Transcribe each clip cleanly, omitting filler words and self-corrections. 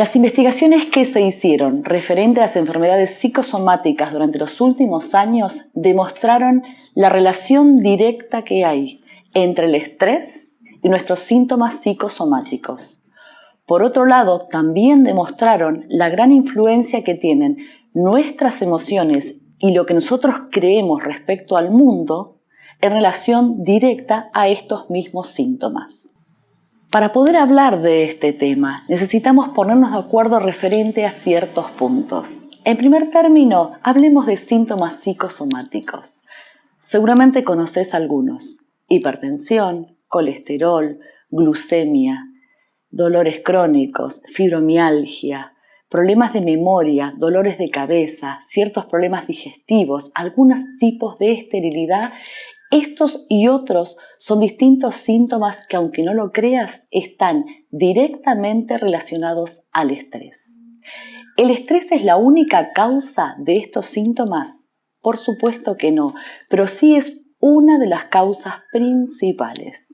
Las investigaciones que se hicieron referente a las enfermedades psicosomáticas durante los últimos años demostraron la relación directa que hay entre el estrés y nuestros síntomas psicosomáticos. Por otro lado, también demostraron la gran influencia que tienen nuestras emociones y lo que nosotros creemos respecto al mundo en relación directa a estos mismos síntomas. Para poder hablar de este tema, necesitamos ponernos de acuerdo referente a ciertos puntos. En primer término, hablemos de síntomas psicosomáticos. Seguramente conoces algunos: hipertensión, colesterol, glucemia, dolores crónicos, fibromialgia, problemas de memoria, dolores de cabeza, ciertos problemas digestivos, algunos tipos de esterilidad. Estos y otros son distintos síntomas que, aunque no lo creas, están directamente relacionados al estrés. ¿El estrés es la única causa de estos síntomas? Por supuesto que no, pero sí es una de las causas principales.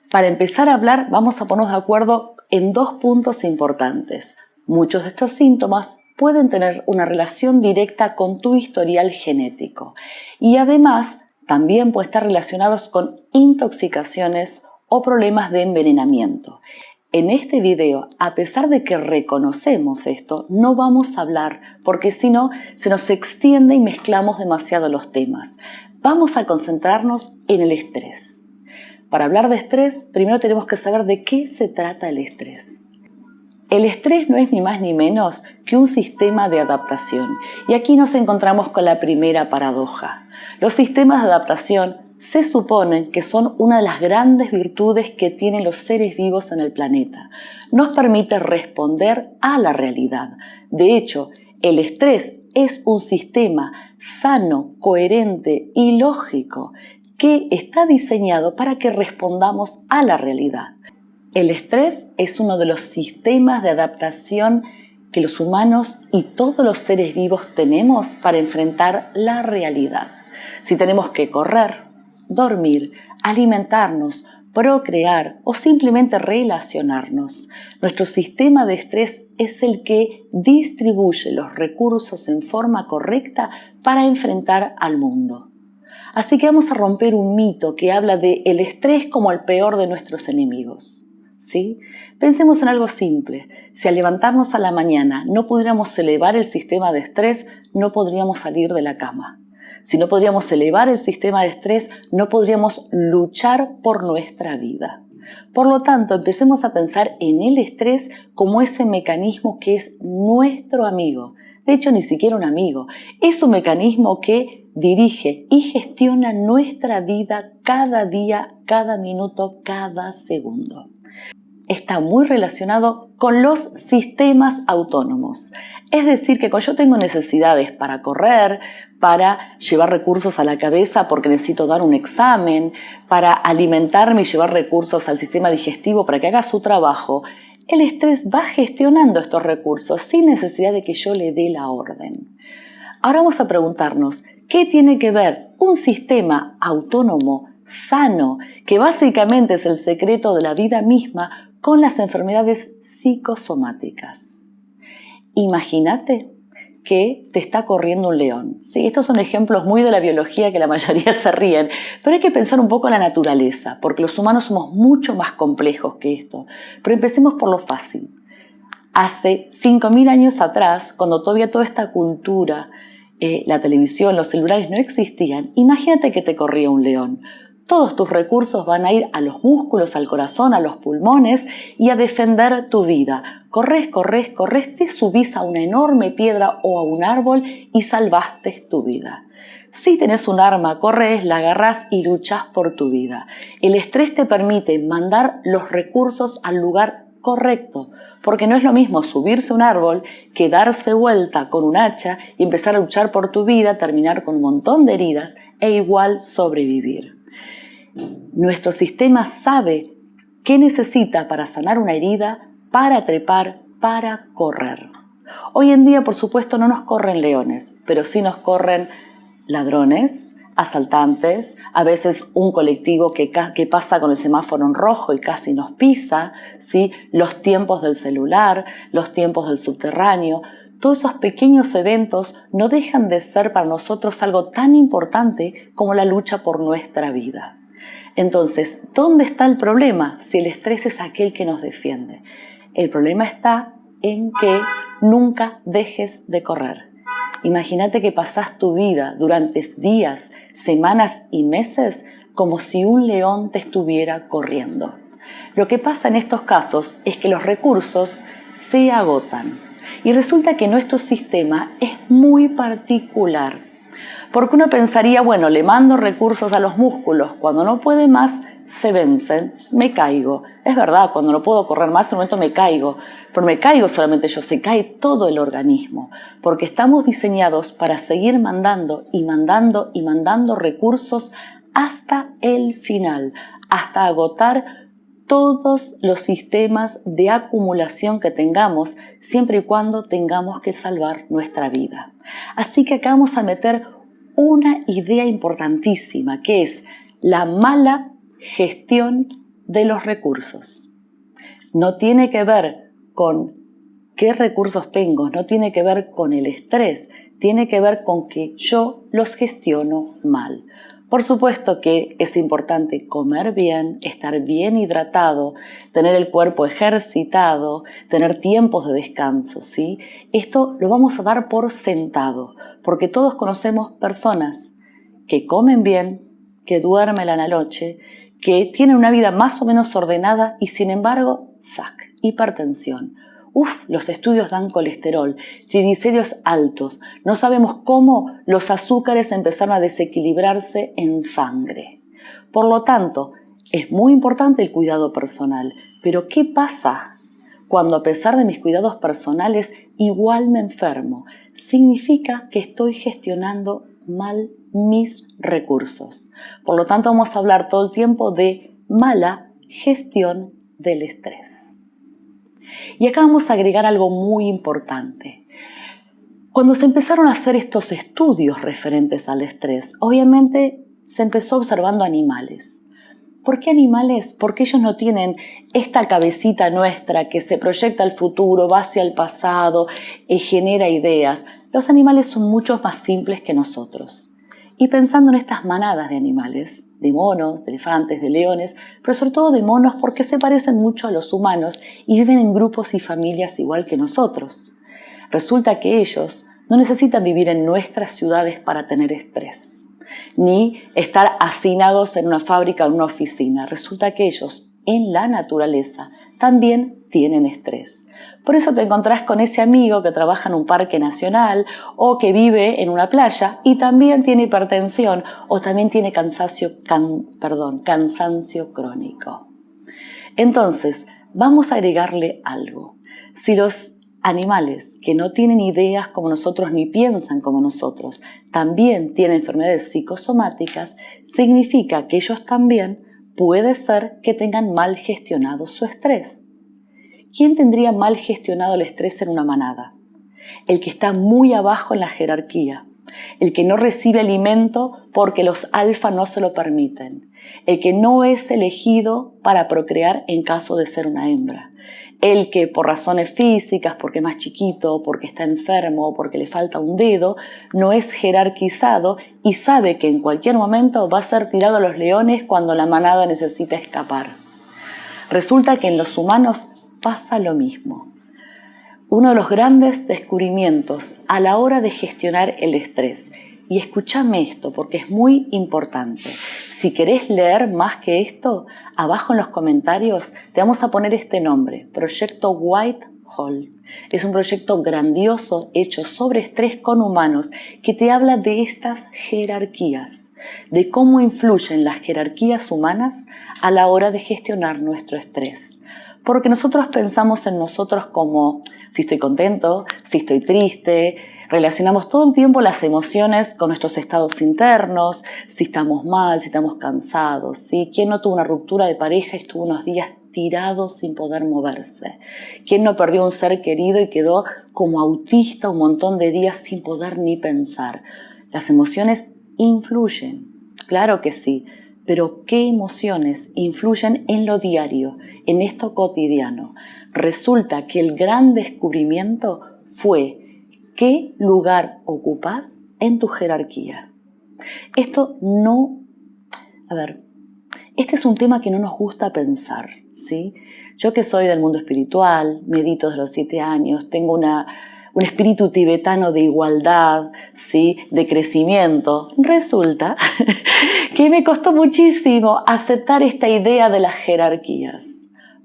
Para empezar a hablar, vamos a ponernos de acuerdo en dos puntos importantes. Muchos de estos síntomas pueden tener una relación directa con tu historial genético y además también pueden estar relacionados con intoxicaciones o problemas de envenenamiento. En este video, a pesar de que reconocemos esto, no vamos a hablar porque si no se nos extiende y mezclamos demasiado los temas. Vamos a concentrarnos en el estrés. Para hablar de estrés, primero tenemos que saber de qué se trata el estrés. El estrés no es ni más ni menos que un sistema de adaptación. Y aquí nos encontramos con la primera paradoja. Los sistemas de adaptación se suponen que son una de las grandes virtudes que tienen los seres vivos en el planeta. Nos permite responder a la realidad. De hecho, el estrés es un sistema sano, coherente y lógico que está diseñado para que respondamos a la realidad. El estrés es uno de los sistemas de adaptación que los humanos y todos los seres vivos tenemos para enfrentar la realidad. Si tenemos que correr, dormir, alimentarnos, procrear o simplemente relacionarnos, nuestro sistema de estrés es el que distribuye los recursos en forma correcta para enfrentar al mundo. Así que vamos a romper un mito que habla de el estrés como el peor de nuestros enemigos. ¿Sí? Pensemos en algo simple. Si al levantarnos a la mañana no pudiéramos elevar el sistema de estrés, no podríamos salir de la cama. Si no podríamos elevar el sistema de estrés, no podríamos luchar por nuestra vida. Por lo tanto, empecemos a pensar en el estrés como ese mecanismo que es nuestro amigo. De hecho, ni siquiera un amigo. Es un mecanismo que dirige y gestiona nuestra vida cada día, cada minuto, cada segundo. Está muy relacionado con los sistemas autónomos. Es decir, que cuando yo tengo necesidades para correr, para llevar recursos a la cabeza porque necesito dar un examen, para alimentarme y llevar recursos al sistema digestivo para que haga su trabajo, el estrés va gestionando estos recursos sin necesidad de que yo le dé la orden. Ahora vamos a preguntarnos, ¿qué tiene que ver un sistema autónomo sano, que básicamente es el secreto de la vida misma, con las enfermedades psicosomáticas? Imagínate que te está corriendo un león. Sí, estos son ejemplos muy de la biología que la mayoría se ríen, pero hay que pensar un poco en la naturaleza, porque los humanos somos mucho más complejos que esto. Pero empecemos por lo fácil. Hace 5.000 años atrás, cuando todavía toda esta cultura, la televisión, los celulares no existían, imagínate que te corría un león. Todos tus recursos van a ir a los músculos, al corazón, a los pulmones y a defender tu vida. Corres, te subís a una enorme piedra o a un árbol y salvaste tu vida. Si tenés un arma, corres, la agarrás y luchás por tu vida. El estrés te permite mandar los recursos al lugar correcto, porque no es lo mismo subirse a un árbol que darse vuelta con un hacha y empezar a luchar por tu vida, terminar con un montón de heridas e igual sobrevivir. Nuestro sistema sabe qué necesita para sanar una herida, para trepar, para correr. Hoy en día, por supuesto, no nos corren leones, pero sí nos corren ladrones, asaltantes, a veces un colectivo que pasa con el semáforo en rojo y casi nos pisa, ¿sí? Los tiempos del celular, los tiempos del subterráneo. Todos esos pequeños eventos no dejan de ser para nosotros algo tan importante como la lucha por nuestra vida. Entonces, ¿dónde está el problema si el estrés es aquel que nos defiende? El problema está en que nunca dejes de correr. Imagínate que pasás tu vida durante días, semanas y meses como si un león te estuviera corriendo. Lo que pasa en estos casos es que los recursos se agotan y resulta que nuestro sistema es muy particular. Porque uno pensaría, bueno, le mando recursos a los músculos, cuando no puede más se vencen, me caigo. Es verdad, cuando no puedo correr más, en un momento me caigo, pero me caigo solamente yo, se cae todo el organismo, porque estamos diseñados para seguir mandando y mandando y mandando recursos hasta el final, hasta agotar todos los sistemas de acumulación que tengamos, siempre y cuando tengamos que salvar nuestra vida. Así que acá vamos a meter una idea importantísima, que es la mala gestión de los recursos. No tiene que ver con qué recursos tengo, no tiene que ver con el estrés, tiene que ver con que yo los gestiono mal. Por supuesto que es importante comer bien, estar bien hidratado, tener el cuerpo ejercitado, tener tiempos de descanso, ¿sí? Esto lo vamos a dar por sentado, porque todos conocemos personas que comen bien, que duermen a la noche, que tienen una vida más o menos ordenada y sin embargo, hipertensión. Los estudios dan colesterol, triglicéridos altos. No sabemos cómo los azúcares empezaron a desequilibrarse en sangre. Por lo tanto, es muy importante el cuidado personal. Pero ¿qué pasa cuando a pesar de mis cuidados personales igual me enfermo? Significa que estoy gestionando mal mis recursos. Por lo tanto, vamos a hablar todo el tiempo de mala gestión del estrés. Y acá vamos a agregar algo muy importante. Cuando se empezaron a hacer estos estudios referentes al estrés, obviamente se empezó observando animales. ¿Por qué animales? Porque ellos no tienen esta cabecita nuestra que se proyecta al futuro, va hacia el pasado, genera ideas. Los animales son mucho más simples que nosotros. Y pensando en estas manadas de animales, de monos, de elefantes, de leones, pero sobre todo de monos porque se parecen mucho a los humanos y viven en grupos y familias igual que nosotros. Resulta que ellos no necesitan vivir en nuestras ciudades para tener estrés, ni estar hacinados en una fábrica o en una oficina. Resulta que ellos, en la naturaleza, también tienen estrés. Por eso te encontrás con ese amigo que trabaja en un parque nacional o que vive en una playa y también tiene hipertensión o también tiene cansancio crónico. Entonces, vamos a agregarle algo. Si los animales que no tienen ideas como nosotros ni piensan como nosotros también tienen enfermedades psicosomáticas, significa que ellos también puede ser que tengan mal gestionado su estrés. ¿Quién tendría mal gestionado el estrés en una manada? El que está muy abajo en la jerarquía, el que no recibe alimento porque los alfa no se lo permiten, el que no es elegido para procrear en caso de ser una hembra, el que por razones físicas, porque es más chiquito, porque está enfermo, porque le falta un dedo, no es jerarquizado y sabe que en cualquier momento va a ser tirado a los leones cuando la manada necesita escapar. Resulta que en los humanos pasa lo mismo. Uno de los grandes descubrimientos a la hora de gestionar el estrés, y escúchame esto porque es muy importante, si querés leer más que esto, abajo en los comentarios te vamos a poner este nombre, Proyecto Whitehall. Es un proyecto grandioso hecho sobre estrés con humanos que te habla de estas jerarquías, de cómo influyen las jerarquías humanas a la hora de gestionar nuestro estrés. Porque nosotros pensamos en nosotros como si estoy contento, si estoy triste, relacionamos todo el tiempo las emociones con nuestros estados internos, si estamos mal, si estamos cansados, ¿sí? ¿Quién no tuvo una ruptura de pareja y estuvo unos días tirado sin poder moverse? ¿Quién no perdió un ser querido y quedó como autista un montón de días sin poder ni pensar? Las emociones Influyen, claro que sí, pero ¿qué emociones influyen en lo diario, en esto cotidiano? Resulta que el gran descubrimiento fue qué lugar ocupas en tu jerarquía. Esto no, a ver, este es un tema que no nos gusta pensar, ¿sí? Yo que soy del mundo espiritual, medito desde los 7 años, tengo un espíritu tibetano de igualdad, ¿sí? De crecimiento. Resulta que me costó muchísimo aceptar esta idea de las jerarquías,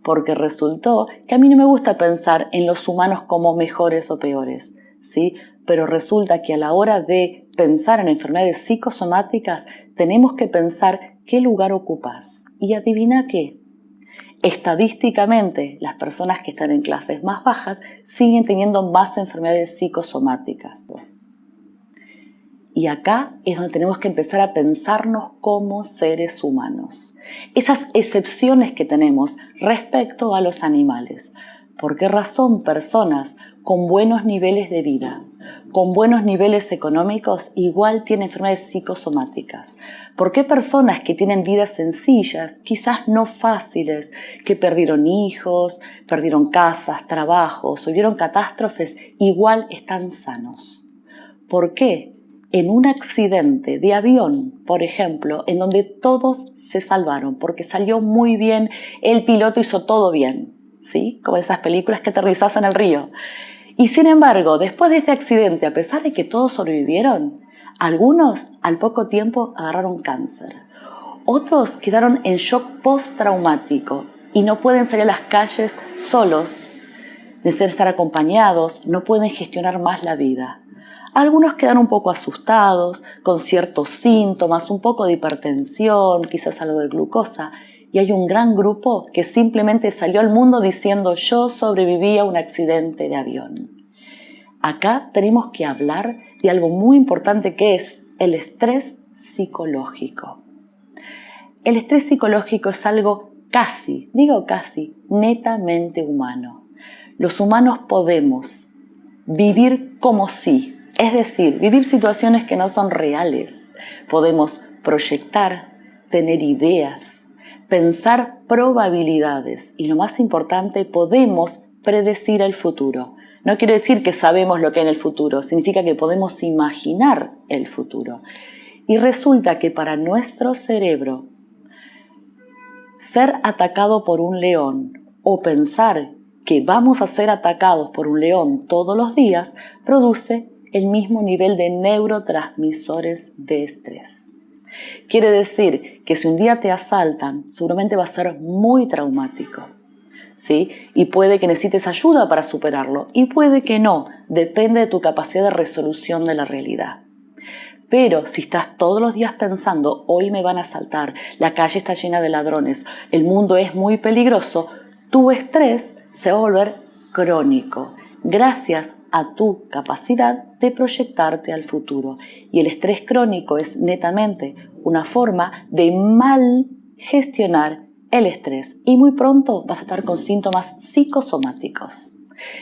porque resultó que a mí no me gusta pensar en los humanos como mejores o peores, ¿sí? Pero resulta que a la hora de pensar en enfermedades psicosomáticas tenemos que pensar qué lugar ocupas. Y adivina qué. Estadísticamente, las personas que están en clases más bajas siguen teniendo más enfermedades psicosomáticas. Y acá es donde tenemos que empezar a pensarnos como seres humanos. Esas excepciones que tenemos respecto a los animales. ¿Por qué razón personas con buenos niveles de vida, con buenos niveles económicos, igual tienen enfermedades psicosomáticas? ¿Por qué personas que tienen vidas sencillas, quizás no fáciles, que perdieron hijos, perdieron casas, trabajos, o vieron catástrofes, igual están sanos? ¿Por qué? En un accidente de avión, por ejemplo, en donde todos se salvaron, porque salió muy bien, el piloto hizo todo bien, ¿sí? Como esas películas que aterrizás en el río. Y sin embargo, después de este accidente, a pesar de que todos sobrevivieron, algunos al poco tiempo agarraron cáncer. Otros quedaron en shock postraumático y no pueden salir a las calles solos, necesitan estar acompañados, no pueden gestionar más la vida. Algunos quedan un poco asustados, con ciertos síntomas, un poco de hipertensión, quizás algo de glucosa, y hay un gran grupo que simplemente salió al mundo diciendo yo sobreviví a un accidente de avión. Acá tenemos que hablar de algo muy importante que es el estrés psicológico. El estrés psicológico es algo casi, digo casi, netamente humano. Los humanos podemos vivir como si, es decir, vivir situaciones que no son reales. Podemos proyectar, tener ideas, pensar probabilidades y lo más importante, podemos predecir el futuro. No quiere decir que sabemos lo que hay en el futuro, significa que podemos imaginar el futuro. Y resulta que para nuestro cerebro, ser atacado por un león o pensar que vamos a ser atacados por un león todos los días produce el mismo nivel de neurotransmisores de estrés. Quiere decir que si un día te asaltan, seguramente va a ser muy traumático, ¿sí? Y puede que necesites ayuda para superarlo y puede que no, depende de tu capacidad de resolución de la realidad. Pero si estás todos los días pensando, hoy me van a asaltar, la calle está llena de ladrones, el mundo es muy peligroso, tu estrés se va a volver crónico, gracias a tu capacidad de proyectarte al futuro. Y el estrés crónico es netamente una forma de mal gestionar el estrés y muy pronto vas a estar con síntomas psicosomáticos.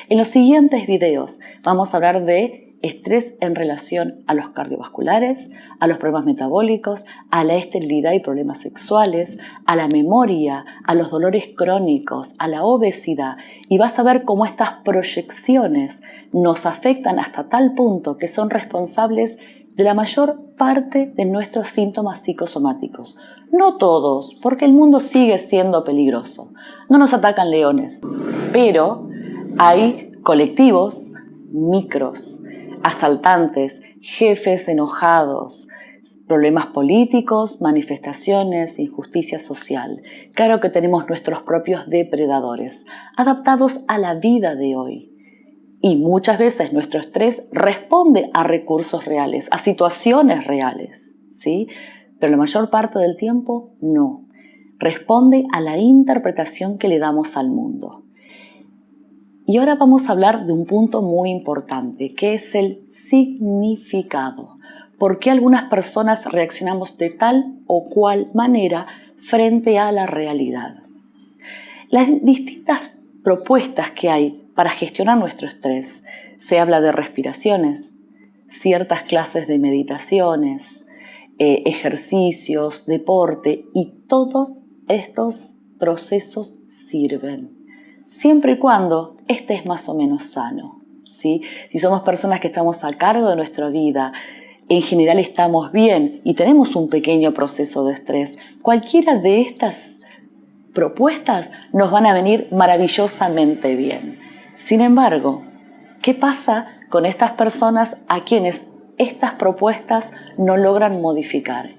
En los siguientes videos vamos a hablar de estrés en relación a los cardiovasculares, a los problemas metabólicos, a la esterilidad y problemas sexuales, a la memoria, a los dolores crónicos, a la obesidad. Y vas a ver cómo estas proyecciones nos afectan hasta tal punto que son responsables de la mayor parte de nuestros síntomas psicosomáticos. No todos, porque el mundo sigue siendo peligroso. No nos atacan leones, pero hay colectivos, micros, asaltantes, jefes enojados, problemas políticos, manifestaciones, injusticia social. Claro que tenemos nuestros propios depredadores, adaptados a la vida de hoy. Y muchas veces nuestro estrés responde a recursos reales, a situaciones reales, ¿sí? Pero la mayor parte del tiempo no. Responde a la interpretación que le damos al mundo. Y ahora vamos a hablar de un punto muy importante, que es el significado. ¿Por qué algunas personas reaccionamos de tal o cual manera frente a la realidad? Las distintas propuestas que hay para gestionar nuestro estrés. Se habla de respiraciones, ciertas clases de meditaciones, ejercicios, deporte, y todos estos procesos sirven, siempre y cuando estés más o menos sano, ¿sí? Si somos personas que estamos a cargo de nuestra vida, en general estamos bien y tenemos un pequeño proceso de estrés, cualquiera de estas propuestas nos van a venir maravillosamente bien. Sin embargo, ¿qué pasa con estas personas a quienes estas propuestas no logran modificar?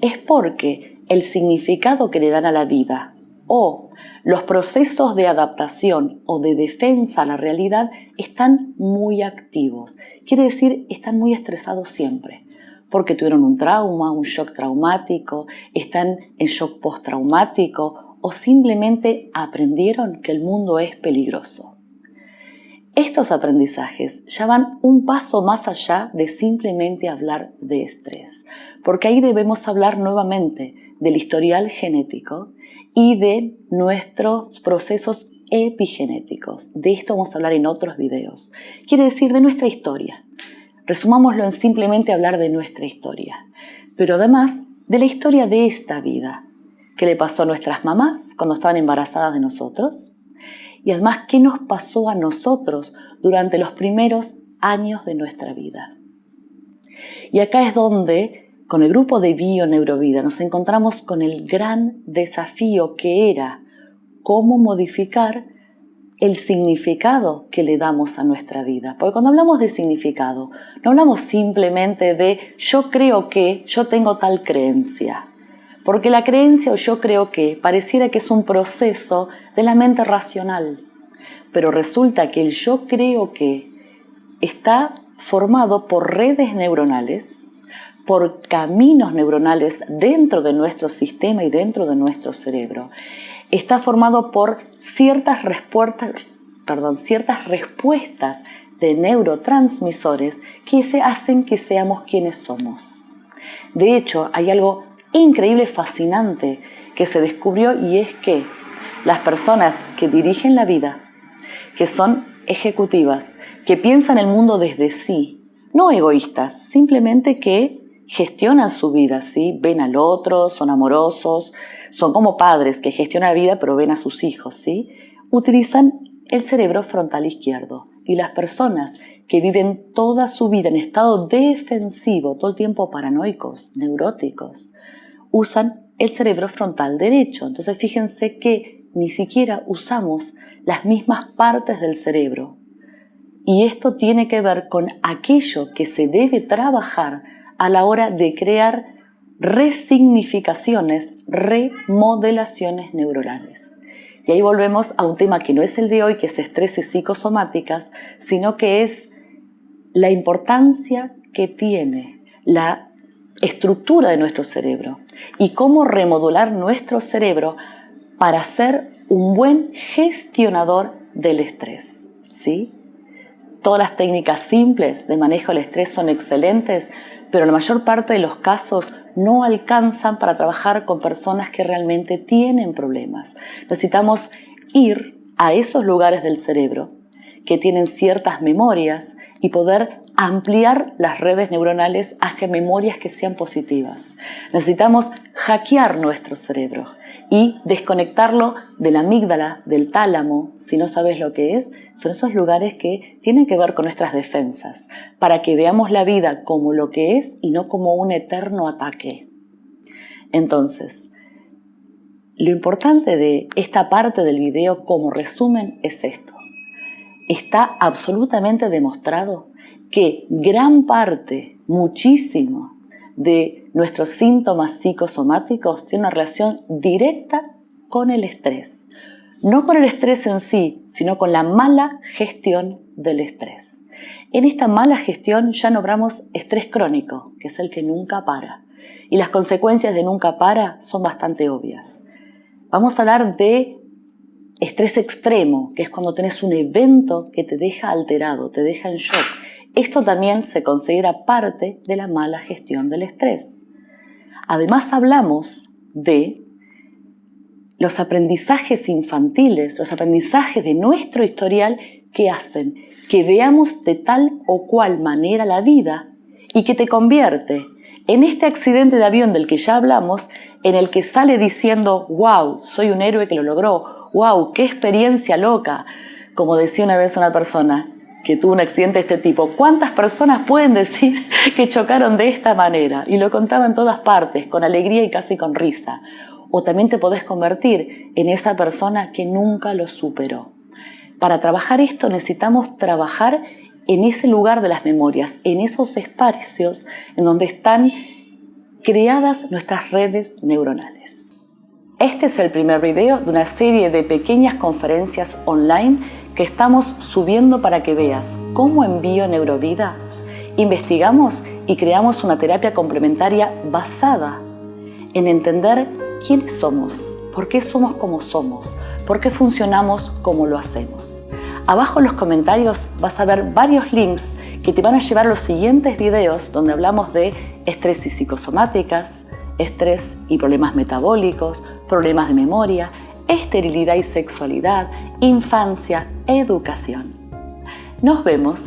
Es porque el significado que le dan a la vida o los procesos de adaptación o de defensa a la realidad están muy activos. Quiere decir, están muy estresados siempre, porque tuvieron un trauma, un shock traumático, están en shock postraumático o simplemente aprendieron que el mundo es peligroso. Estos aprendizajes ya van un paso más allá de simplemente hablar de estrés, porque ahí debemos hablar nuevamente del historial genético y de nuestros procesos epigenéticos. De esto vamos a hablar en otros videos. Quiere decir de nuestra historia. Resumámoslo en simplemente hablar de nuestra historia, pero además de la historia de esta vida. ¿Qué le pasó a nuestras mamás cuando estaban embarazadas de nosotros? Y además, ¿qué nos pasó a nosotros durante los primeros años de nuestra vida? Y acá es donde, con el grupo de Bio-Neurovida, nos encontramos con el gran desafío que era cómo modificar el significado que le damos a nuestra vida. Porque cuando hablamos de significado, no hablamos simplemente de yo creo que, yo tengo tal creencia. Porque la creencia o yo creo que pareciera que es un proceso de la mente racional. Pero resulta que el yo creo que está formado por redes neuronales, por caminos neuronales dentro de nuestro sistema y dentro de nuestro cerebro. Está formado por ciertas respuestas de neurotransmisores que hacen que seamos quienes somos. De hecho, hay algo increíble, fascinante que se descubrió, y es que las personas que dirigen la vida, que son ejecutivas, que piensan el mundo desde sí, no egoístas, simplemente que gestionan su vida, ¿sí? Ven al otro, son amorosos, son como padres que gestionan la vida pero ven a sus hijos, ¿sí? Utilizan el cerebro frontal izquierdo. Y las personas que viven toda su vida en estado defensivo, todo el tiempo paranoicos, neuróticos, usan el cerebro frontal derecho. Entonces fíjense que ni siquiera usamos las mismas partes del cerebro. Y esto tiene que ver con aquello que se debe trabajar a la hora de crear resignificaciones, remodelaciones neuronales. Y ahí volvemos a un tema que no es el de hoy, que es estrés y psicosomáticas, sino que es la importancia que tiene la estructura de nuestro cerebro y cómo remodular nuestro cerebro para ser un buen gestionador del estrés, ¿sí? Todas las técnicas simples de manejo del estrés son excelentes, pero la mayor parte de los casos no alcanzan para trabajar con personas que realmente tienen problemas. Necesitamos ir a esos lugares del cerebro que tienen ciertas memorias y poder ampliar las redes neuronales hacia memorias que sean positivas. Necesitamos hackear nuestro cerebro y desconectarlo de la amígdala, del tálamo. Si no sabes lo que es, son esos lugares que tienen que ver con nuestras defensas, para que veamos la vida como lo que es y no como un eterno ataque. Entonces, lo importante de esta parte del video como resumen es esto. Está absolutamente demostrado que gran parte, muchísimo, de nuestros síntomas psicosomáticos tiene una relación directa con el estrés. No con el estrés en sí, sino con la mala gestión del estrés. En esta mala gestión ya nombramos estrés crónico, que es el que nunca para. Y las consecuencias de nunca para son bastante obvias. Vamos a hablar de estrés extremo, que es cuando tenés un evento que te deja alterado, te deja en shock. Esto también se considera parte de la mala gestión del estrés. Además hablamos de los aprendizajes infantiles, los aprendizajes de nuestro historial que hacen que veamos de tal o cual manera la vida y que te convierte en este accidente de avión del que ya hablamos, en el que sale diciendo, wow, soy un héroe que lo logró, wow, qué experiencia loca, como decía una vez una persona que tuvo un accidente de este tipo, ¿cuántas personas pueden decir que chocaron de esta manera? Y lo contaba en todas partes, con alegría y casi con risa. O también te podés convertir en esa persona que nunca lo superó. Para trabajar esto necesitamos trabajar en ese lugar de las memorias, en esos espacios en donde están creadas nuestras redes neuronales. Este es el primer video de una serie de pequeñas conferencias online que estamos subiendo para que veas cómo en BioNeurovida investigamos y creamos una terapia complementaria basada en entender quiénes somos, por qué somos como somos, por qué funcionamos como lo hacemos. Abajo en los comentarios vas a ver varios links que te van a llevar a los siguientes videos donde hablamos de estrés y psicosomáticas, estrés y problemas metabólicos, problemas de memoria, esterilidad y sexualidad, infancia, educación. Nos vemos.